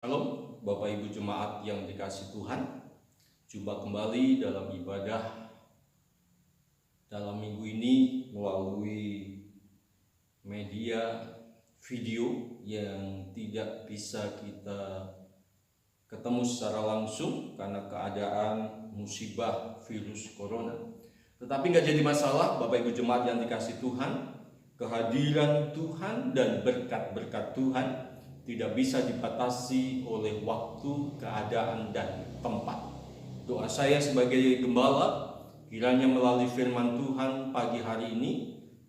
Shalom, Bapak Ibu Jemaat yang dikasih Tuhan. Jumpa kembali dalam ibadah dalam minggu ini melalui media video yang tidak bisa kita ketemu secara langsung karena keadaan musibah virus corona. Tetapi nggak jadi masalah, Bapak Ibu Jemaat yang dikasih Tuhan. Kehadiran Tuhan dan berkat-berkat Tuhan tidak bisa dibatasi oleh waktu, keadaan, dan tempat. Doa saya sebagai gembala, kiranya melalui firman Tuhan pagi hari ini,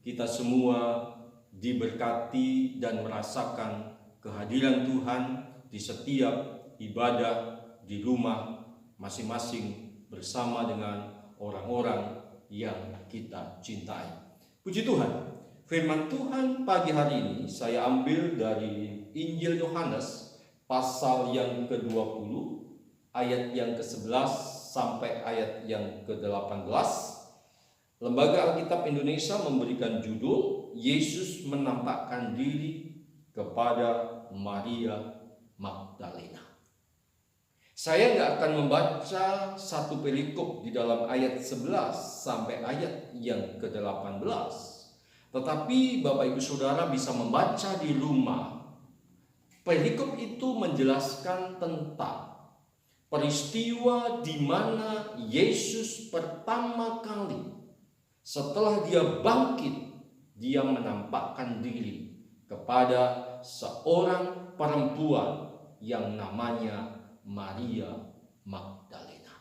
kita semua diberkati dan merasakan kehadiran Tuhan di setiap ibadah di rumah masing-masing bersama dengan orang-orang yang kita cintai. Puji Tuhan. Firman Tuhan pagi hari ini saya ambil dari Injil Yohanes pasal yang ke-20 ayat yang ke-11 sampai ayat yang ke-18. Lembaga Alkitab Indonesia memberikan judul Yesus menampakkan diri kepada Maria Magdalena. Saya nggak akan membaca satu perikop di dalam ayat 11 sampai ayat yang ke-18. Tetapi Bapak Ibu Saudara bisa membaca di rumah. Perikop itu menjelaskan tentang peristiwa di mana Yesus pertama kali setelah dia bangkit, dia menampakkan diri kepada seorang perempuan yang namanya Maria Magdalena.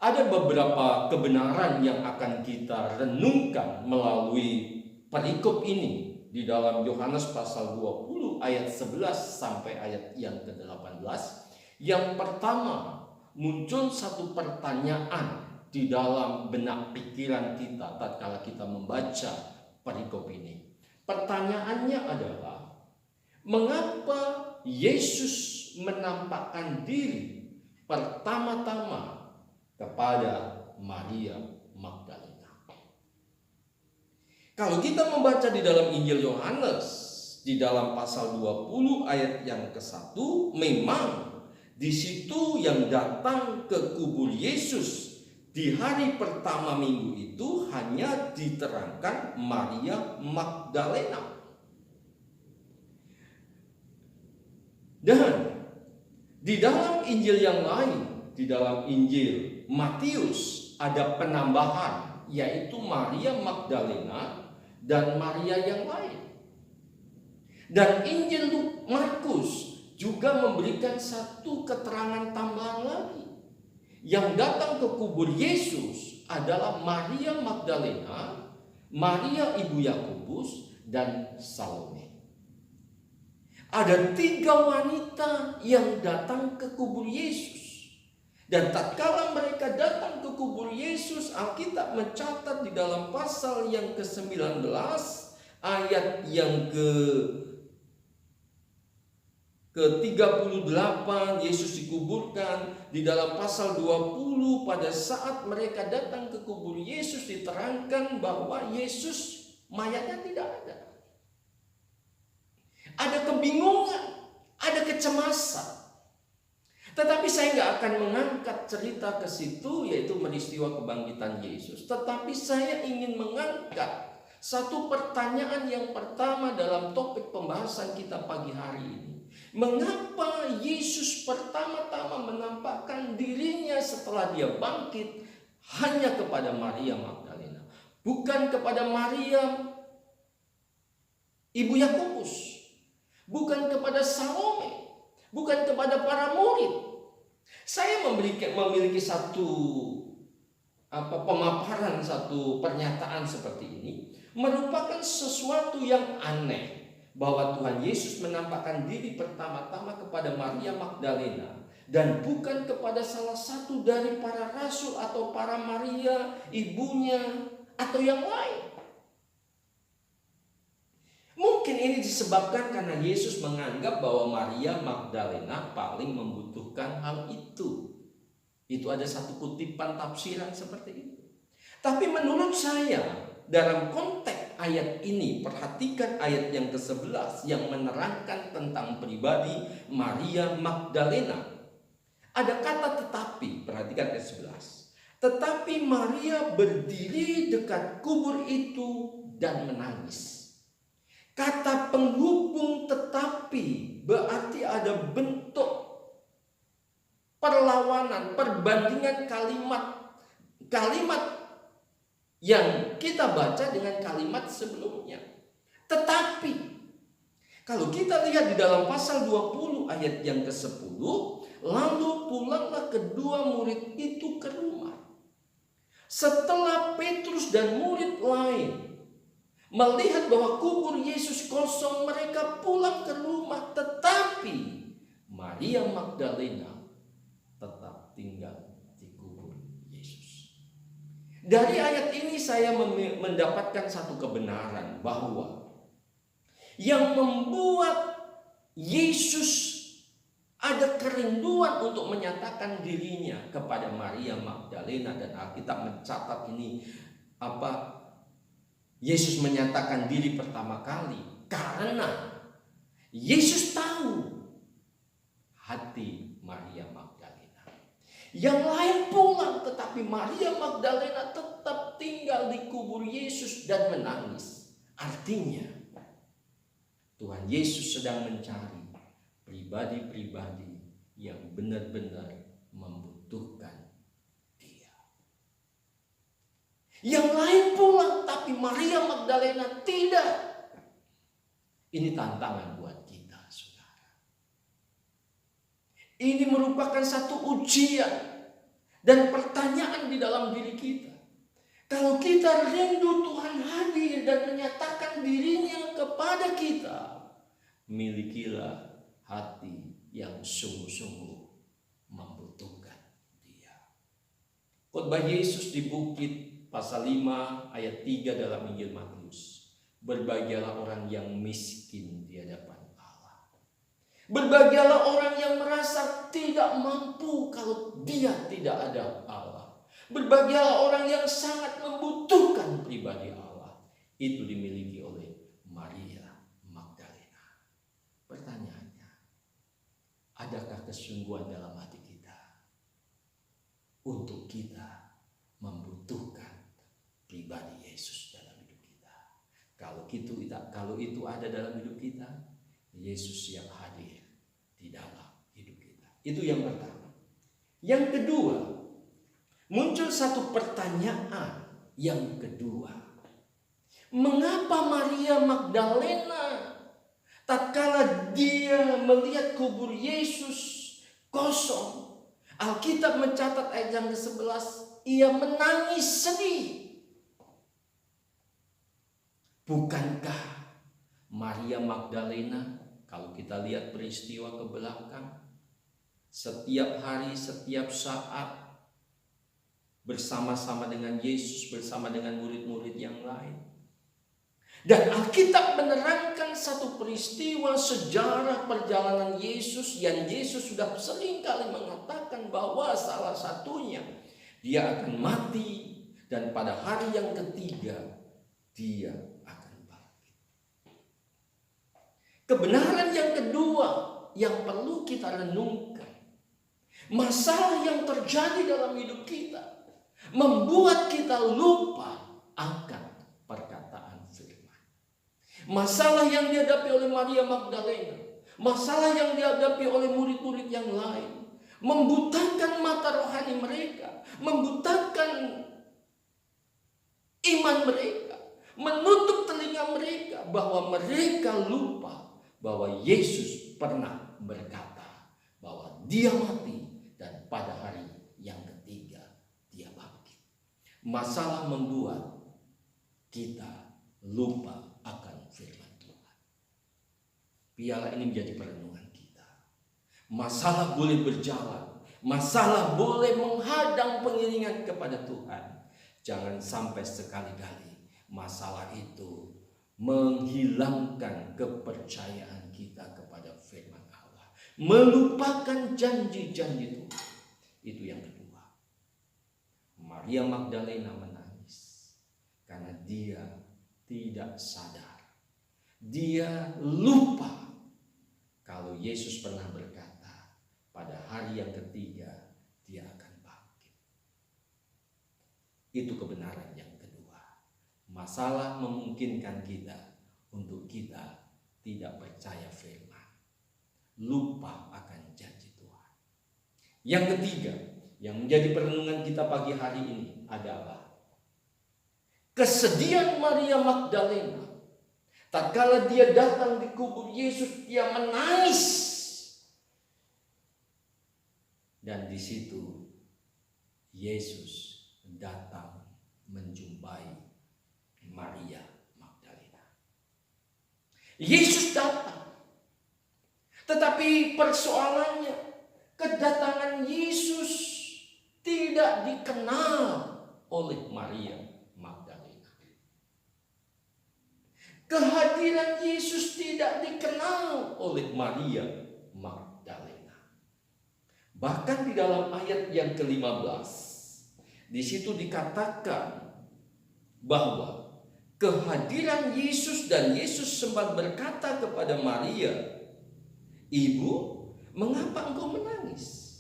Ada beberapa kebenaran yang akan kita renungkan melalui perikop ini di dalam Yohanes pasal 20 ayat 11 sampai ayat yang ke-18. Yang pertama, muncul satu pertanyaan di dalam benak pikiran kita tatkala kita membaca perikop ini. Pertanyaannya adalah, mengapa Yesus menampakkan diri pertama-tama kepada Maria Magdalena? Kalau kita membaca di dalam Injil Yohanes di dalam pasal 20 ayat yang ke-1, memang di situ yang datang ke kubur Yesus di hari pertama minggu itu hanya diterangkan Maria Magdalena. Dan di dalam Injil yang lain, di dalam Injil Matius ada penambahan, yaitu Maria Magdalena dan Maria yang lain. Dan Injil Markus juga memberikan satu keterangan tambahan lagi. Yang datang ke kubur Yesus adalah Maria Magdalena, Maria ibu Yakobus, dan Salome. Ada 3 wanita yang datang ke kubur Yesus. Dan tatkala mereka datang ke kubur Yesus, Alkitab mencatat di dalam pasal yang ke-19 ayat yang ke-38 Yesus dikuburkan. Di dalam pasal 20 pada saat mereka datang ke kubur Yesus diterangkan bahwa Yesus mayatnya tidak ada. Ada kebingungan, ada kecemasan. Tetapi saya nggak akan mengangkat cerita ke situ, yaitu peristiwa kebangkitan Yesus. Tetapi saya ingin mengangkat satu pertanyaan yang pertama dalam topik pembahasan kita pagi hari ini. Mengapa Yesus pertama-tama menampakkan dirinya setelah dia bangkit hanya kepada Maria Magdalena? Bukan kepada Maria ibu Yakobus, bukan kepada Salome, bukan kepada para murid. Saya memiliki satu pemaparan, satu pernyataan seperti ini merupakan sesuatu yang aneh, bahwa Tuhan Yesus menampakkan diri pertama-tama kepada Maria Magdalena dan bukan kepada salah satu dari para rasul atau para Maria ibunya atau yang lain. Mungkin ini disebabkan karena Yesus menganggap bahwa Maria Magdalena paling membutuhkan hal itu. Itu ada satu kutipan tafsiran seperti itu. Tapi menurut saya, dalam konteks ayat ini, perhatikan ayat yang ke-11 yang menerangkan tentang pribadi Maria Magdalena. Ada kata tetapi, perhatikan ayat 11. Tetapi Maria berdiri dekat kubur itu dan menangis. Kata penghubung tetapi berarti ada bentuk perlawanan, perbandingan kalimat yang kita baca dengan kalimat sebelumnya. Tetapi kalau kita lihat di dalam pasal 20 ayat yang ke-10, lalu pulanglah kedua murid itu ke rumah. Setelah Petrus dan murid lain melihat bahwa kubur Yesus kosong, mereka pulang ke rumah. Tetapi Maria Magdalena tetap tinggal di kubur Yesus. Dari ayat ini saya mendapatkan satu kebenaran bahwa yang membuat Yesus ada kerinduan untuk menyatakan dirinya kepada Maria Magdalena, dan Alkitab mencatat ini Yesus menyatakan diri pertama kali karena Yesus tahu hati Maria Magdalena. Yang lain pulang, tetapi Maria Magdalena tetap tinggal di kubur Yesus dan menangis. Artinya Tuhan Yesus sedang mencari pribadi-pribadi yang benar-benar membutuhkan Dia. Yang lain pulang, tapi Maria Magdalena tidak. Ini tantangan buat kita, saudara. Ini merupakan satu ujian dan pertanyaan di dalam diri kita. Kalau kita rindu Tuhan hadir dan menyatakan dirinya kepada kita, milikilah hati yang sungguh-sungguh membutuhkan Dia. Khotbah Yesus di bukit pasal 5 ayat 3 dalam Injil Matius. Berbahagialah orang yang miskin di hadapan Allah. Berbahagialah orang yang merasa tidak mampu kalau dia tidak ada Allah. Berbahagialah orang yang sangat membutuhkan pribadi Allah. Itu dimiliki oleh Maria Magdalena. Pertanyaannya, adakah kesungguhan dalam hati kita untuk kita membutuhkan pribadi Yesus dalam hidup kita? Kalau itu ada dalam hidup kita, Yesus yang hadir di dalam hidup kita. Itu yang pertama. Yang kedua, muncul satu pertanyaan yang kedua. Mengapa Maria Magdalena tatkala dia melihat kubur Yesus kosong, Alkitab mencatat ayat yang ke-11, ia menangis sedih? Bukankah Maria Magdalena, kalau kita lihat peristiwa ke belakang, setiap hari, setiap saat bersama-sama dengan Yesus, bersama dengan murid-murid yang lain. Dan Alkitab menerangkan satu peristiwa sejarah perjalanan Yesus yang Yesus sudah sering kali mengatakan bahwa salah satunya dia akan mati dan pada hari yang ketiga dia akan bangkit. Kebenaran yang kedua yang perlu kita renungkan, masalah yang terjadi dalam hidup kita membuat kita lupa akan perkataan firman. Masalah yang dihadapi oleh Maria Magdalena, masalah yang dihadapi oleh murid-murid yang lain, membutakan mata rohani mereka, membutakan iman mereka, menutup telinga mereka, bahwa mereka lupa bahwa Yesus pernah berkata bahwa dia mati dan pada hari yang ketiga dia bangkit. Masalah membuat kita lupa akan firman Tuhan. Biarlah ini menjadi perenungan kita. Masalah boleh berjalan, masalah boleh menghadang pengiringan kepada Tuhan. Jangan sampai sekali-kali masalah itu menghilangkan kepercayaan kita kepada firman Allah, melupakan janji-janji Tuhan. Itu yang kedua. Maria Magdalena menangis karena dia tidak sadar. Dia lupa kalau Yesus pernah berkata, pada hari yang ketiga dia akan bangkit. Itu kebenaran yang kedua. Masalah memungkinkan kita untuk kita tidak percaya firman, lupa akan janji Tuhan. Yang ketiga, yang menjadi perenungan kita pagi hari ini adalah kesedihan Maria Magdalena. Tatkala dia datang di kubur Yesus, dia menangis. Dan di situ Yesus datang menjumpai Maria Magdalena. Yesus datang. Tetapi persoalannya, kedatangan Yesus tidak dikenal oleh Maria Magdalena. Kehadiran Yesus tidak dikenal oleh Maria Magdalena. Bahkan di dalam ayat yang ke-15, di situ dikatakan bahwa kehadiran Yesus dan Yesus sempat berkata kepada Maria, "Ibu, mengapa engkau menangis?"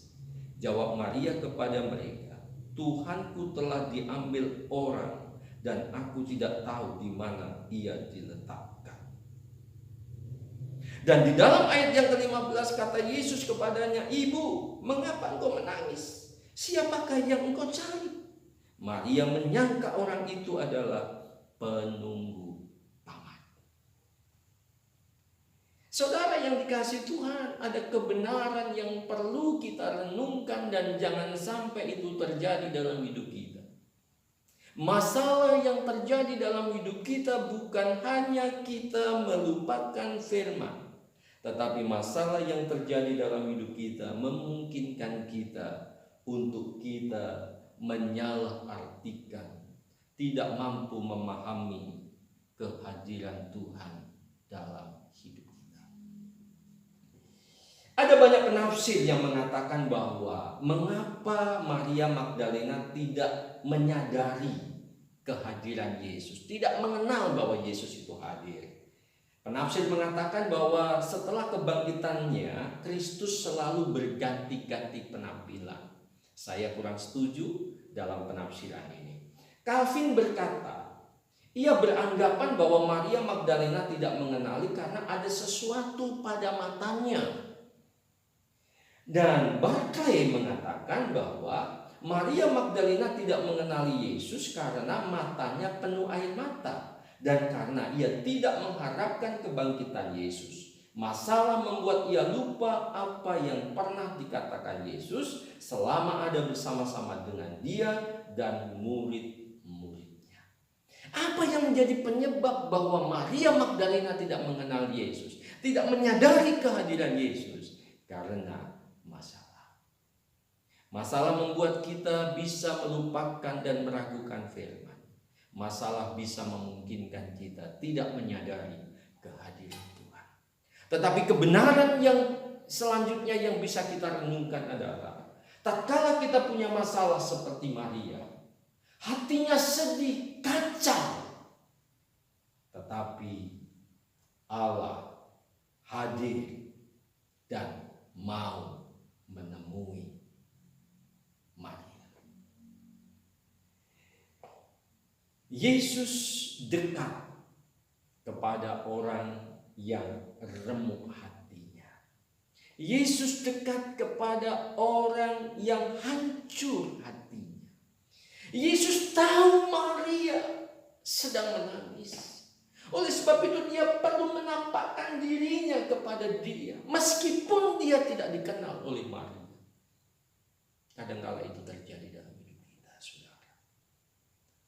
Jawab Maria kepada mereka, "Tuhanku telah diambil orang dan aku tidak tahu di mana ia diletakkan." Dan di dalam ayat yang ke-15 kata Yesus kepadanya, "Ibu, mengapa engkau menangis? Siapakah yang engkau cari?" Maria menyangka orang itu adalah penunggu taman. Saudara yang dikasihi Tuhan, ada kebenaran yang perlu kita renungkan dan jangan sampai itu terjadi dalam hidup kita. Masalah yang terjadi dalam hidup kita bukan hanya kita melupakan firman, tetapi masalah yang terjadi dalam hidup kita memungkinkan kita untuk kita menyalahartikan, tidak mampu memahami kehadiran Tuhan dalam hidup kita. Ada banyak penafsir yang mengatakan bahwa mengapa Maria Magdalena tidak menyadari kehadiran Yesus, tidak mengenal bahwa Yesus itu hadir. Penafsir mengatakan bahwa setelah kebangkitannya, Kristus selalu berganti-ganti penampilan. Saya kurang setuju dalam penafsiran ini. Calvin berkata, ia beranggapan bahwa Maria Magdalena tidak mengenali karena ada sesuatu pada matanya. Dan Barclay mengatakan bahwa Maria Magdalena tidak mengenali Yesus karena matanya penuh air mata dan karena ia tidak mengharapkan kebangkitan Yesus. Masalah membuat ia lupa apa yang pernah dikatakan Yesus selama ada bersama-sama dengan dia dan murid-muridnya. Apa yang menjadi penyebab bahwa Maria Magdalena tidak mengenal Yesus, tidak menyadari kehadiran Yesus? Karena masalah membuat kita bisa melupakan dan meragukan firman. Masalah bisa memungkinkan kita tidak menyadari kehadiran Tuhan. Tetapi kebenaran yang selanjutnya yang bisa kita renungkan adalah, tatkala kita punya masalah seperti Maria, hatinya sedih, kacau, tetapi Allah hadir dan mau menemui Maria. Yesus dekat kepada orang yang remuk hatinya. Yesus dekat kepada orang yang hancur hatinya. Yesus tahu Maria sedang menangis. Oleh sebab itu dia perlu menampakkan dirinya kepada dia, meskipun dia tidak dikenal oleh Maria. Kadang-kala itu terjadi dalam hidup kita, saudara.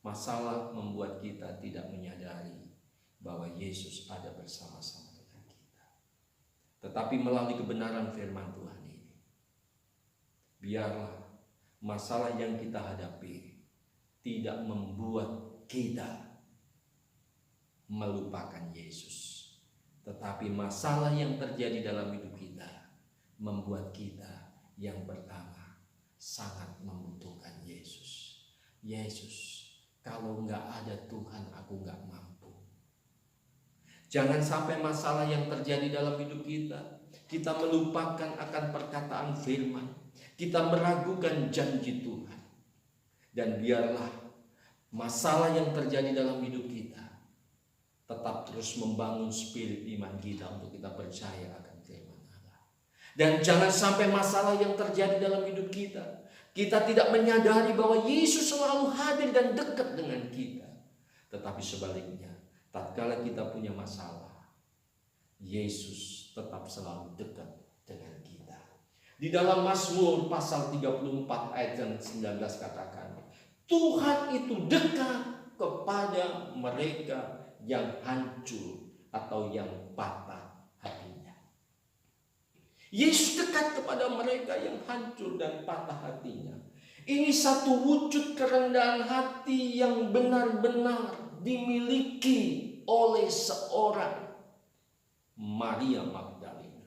Masalah membuat kita tidak menyadari bahwa Yesus ada bersama-sama dengan kita. Tetapi melalui kebenaran firman Tuhan ini, biarlah masalah yang kita hadapi tidak membuat kita melupakan Yesus. Tetapi masalah yang terjadi dalam hidup kita membuat kita yang pertama sangat membutuhkan Yesus. Yesus, kalau nggak ada Tuhan aku nggak mampu. Jangan sampai masalah yang terjadi dalam hidup kita melupakan akan perkataan firman, kita meragukan janji Tuhan. Dan biarlah masalah yang terjadi dalam hidup kita tetap terus membangun spirit iman kita untuk kita percaya akan firman Allah. Dan jangan sampai masalah yang terjadi dalam hidup kita tidak menyadari bahwa Yesus selalu hadir dan dekat dengan kita. Tetapi sebaliknya, tatkala kita punya masalah, Yesus tetap selalu dekat dengan kita. Di dalam Mazmur pasal 34 ayat yang 19 katakan, Tuhan itu dekat kepada mereka yang hancur atau yang patah hatinya. Yesus dekat kepada mereka yang hancur dan patah hatinya. Ini satu wujud kerendahan hati yang benar-benar dimiliki oleh seorang Maria Magdalena.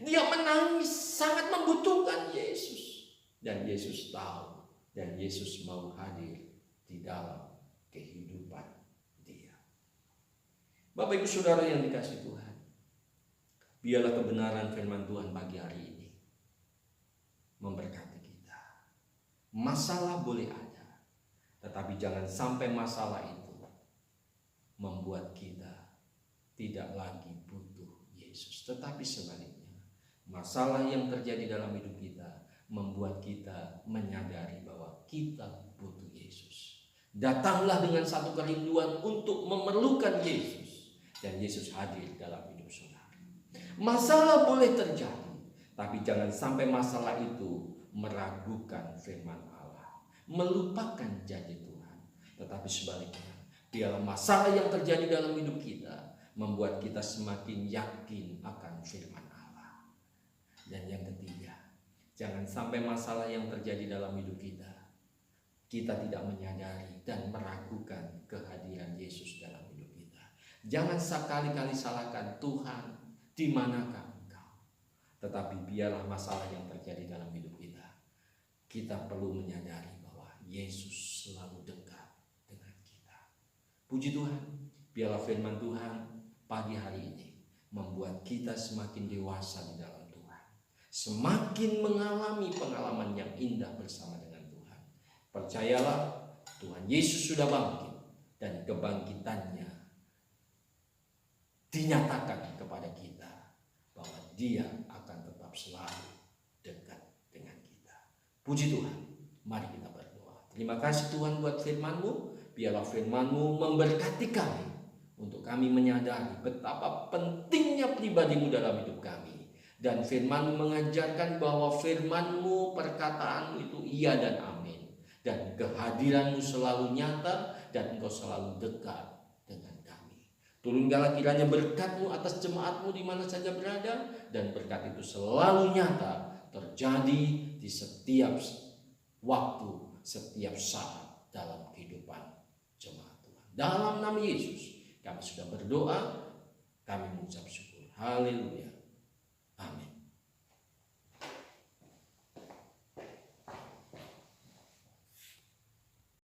Dia menangis, sangat membutuhkan Yesus. Dan Yesus tahu, dan Yesus mau hadir di dalam kehidupan dia. Bapak Ibu Saudara yang dikasihi Tuhan, biarlah kebenaran firman Tuhan pagi hari ini memberkati kita. Masalah boleh ada, tetapi jangan sampai masalah itu membuat kita tidak lagi butuh Yesus. Tetapi sebaliknya, masalah yang terjadi dalam hidup kita membuat kita menyadari bahwa kita butuh Yesus. Datanglah dengan satu kerinduan untuk memerlukan Yesus, dan Yesus hadir dalam hidup saudara. Masalah boleh terjadi, tapi jangan sampai masalah itu meragukan firman Allah, melupakan janji Tuhan. Tetapi sebaliknya, biarlah masalah yang terjadi dalam hidup kita membuat kita semakin yakin akan firman Allah. Dan yang ketiga, jangan sampai masalah yang terjadi dalam hidup kita tidak menyadari dan meragukan kehadiran Yesus dalam hidup kita. Jangan sekali-kali salahkan Tuhan, di manakah Engkau? Tetapi biarlah masalah yang terjadi dalam hidup kita perlu menyadari bahwa Yesus selalu dekat dengan kita. Puji Tuhan, biarlah firman Tuhan pagi hari ini membuat kita semakin dewasa di dalam Tuhan, semakin mengalami pengalaman yang indah bersama dengan Tuhan. Percayalah, Tuhan Yesus sudah bangkit, dan kebangkitannya dinyatakan kepada kita bahwa Dia akan tetap selalu dekat dengan kita. Puji Tuhan, mari kita berdoa. Terima kasih Tuhan buat firman-Mu. Biarlah firman-Mu memberkati kami, untuk kami menyadari betapa pentingnya pribadi-Mu dalam hidup kami. Dan firman-Mu mengajarkan bahwa firman-Mu, perkataan-Mu itu iya dan amin. Dan kehadiran-Mu selalu nyata, dan Engkau selalu dekat dengan kami. Turunkanlah kiranya berkat-Mu atas jemaat-Mu di mana saja berada, dan berkat itu selalu nyata terjadi di setiap waktu, setiap saat dalam kehidupan jemaat Tuhan. Dalam nama Yesus kami sudah berdoa, kami mengucap syukur. Haleluya.